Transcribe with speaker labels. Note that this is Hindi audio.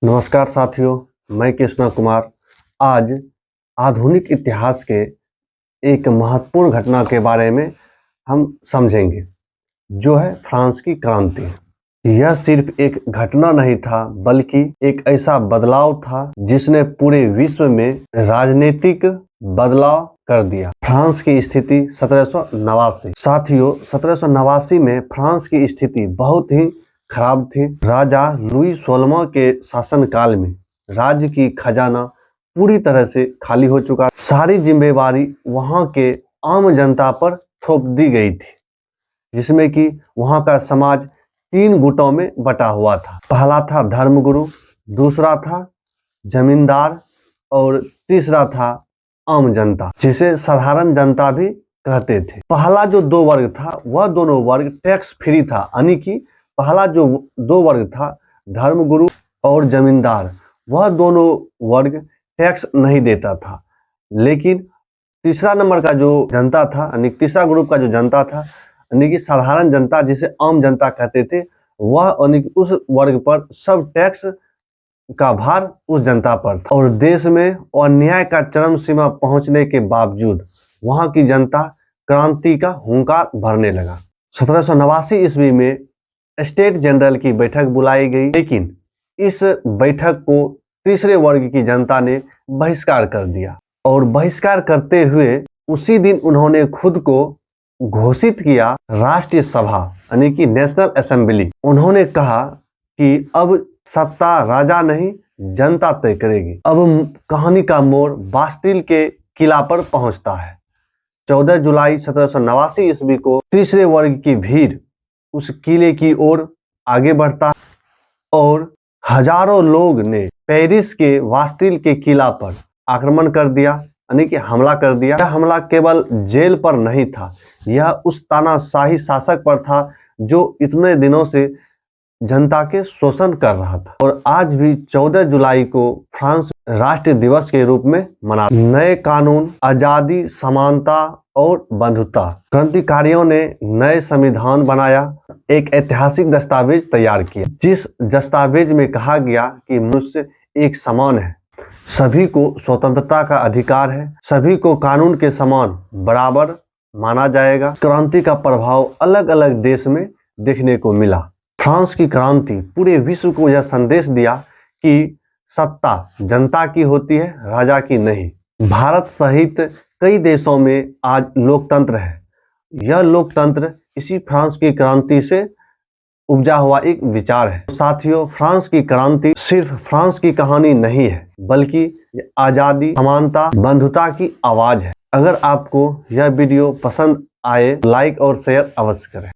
Speaker 1: नमस्कार साथियों, मैं कृष्णा कुमार। आज आधुनिक इतिहास के एक महत्वपूर्ण घटना के बारे में हम समझेंगे, जो है फ्रांस की क्रांति। यह सिर्फ एक घटना नहीं था, बल्कि एक ऐसा बदलाव था जिसने पूरे विश्व में राजनीतिक बदलाव कर दिया। फ्रांस की स्थिति 1789। साथियों, 1789 में फ्रांस की स्थिति बहुत ही खराब थी। राजा लुई 16वां के शासनकाल में राज्य की खजाना पूरी तरह से खाली हो चुका। सारी जिम्मेवारी वहां के आम जनता पर थोप दी गई थी, जिसमें कि वहां का समाज 3 गुटों में बटा हुआ था। पहला था धर्मगुरु, दूसरा था जमींदार और तीसरा था आम जनता, जिसे साधारण जनता भी कहते थे। पहला जो 2 वर्ग था, वह दोनों वर्ग टैक्स फ्री था, यानी कि पहला जो 2 वर्ग था, धर्मगुरु और जमींदार, वह दोनों वर्ग टैक्स नहीं देता था। लेकिन तीसरा नंबर का जो जनता था, यानी तीसरा ग्रुप का जो जनता था, यानी कि साधारण जनता, जिसे आम जनता कहते थे, वह यानी कि उस वर्ग पर सब टैक्स का भार उस जनता पर था। और देश में अन्याय का चरम सीमा पहुंचने के बावजूद वहां की जनता क्रांति का हुंकार भरने लगा। 1789 ईस्वी में स्टेट जनरल की बैठक बुलाई गई, लेकिन इस बैठक को तीसरे वर्ग की जनता ने बहिष्कार कर दिया। और बहिष्कार करते हुए उसी दिन उन्होंने खुद को घोषित किया राष्ट्रीय सभा, यानी कि नेशनल असेंबली। उन्होंने कहा कि अब सत्ता राजा नहीं, जनता तय करेगी। अब कहानी का मोड़ बास्तिल के किला पर पहुंचता है। 14 जुलाई 1789 ईस्वी को तीसरे वर्ग की भीड़ उस किले की ओर आगे बढ़ता और हजारों लोग ने पेरिस के बास्तिल के किला पर आक्रमण कर दिया, यानी कि हमला कर दिया। यह हमला केवल जेल पर नहीं था, यह उस तानाशाही शासक पर था जो इतने दिनों से जनता के शोषण कर रहा था। और आज भी 14 जुलाई को फ्रांस राष्ट्रीय दिवस के रूप में मना। नए कानून, आजादी, समानता और बंधुता। क्रांतिकारियों ने नए संविधान बनाया, एक ऐतिहासिक दस्तावेज तैयार किया, जिस दस्तावेज में कहा गया कि मनुष्य एक समान है, सभी को स्वतंत्रता का अधिकार है, सभी को कानून के समान बराबर माना जाएगा। क्रांति का प्रभाव अलग अलग देश में देखने को मिला। फ्रांस की क्रांति पूरे विश्व को यह संदेश दिया कि सत्ता जनता की होती है, राजा की नहीं। भारत सहित कई देशों में आज लोकतंत्र है। यह लोकतंत्र इसी फ्रांस की क्रांति से उपजा हुआ एक विचार है। साथियों, फ्रांस की क्रांति सिर्फ फ्रांस की कहानी नहीं है, बल्कि आजादी, समानता, बंधुता की आवाज है। अगर आपको यह वीडियो पसंद आए, लाइक और शेयर अवश्य करें।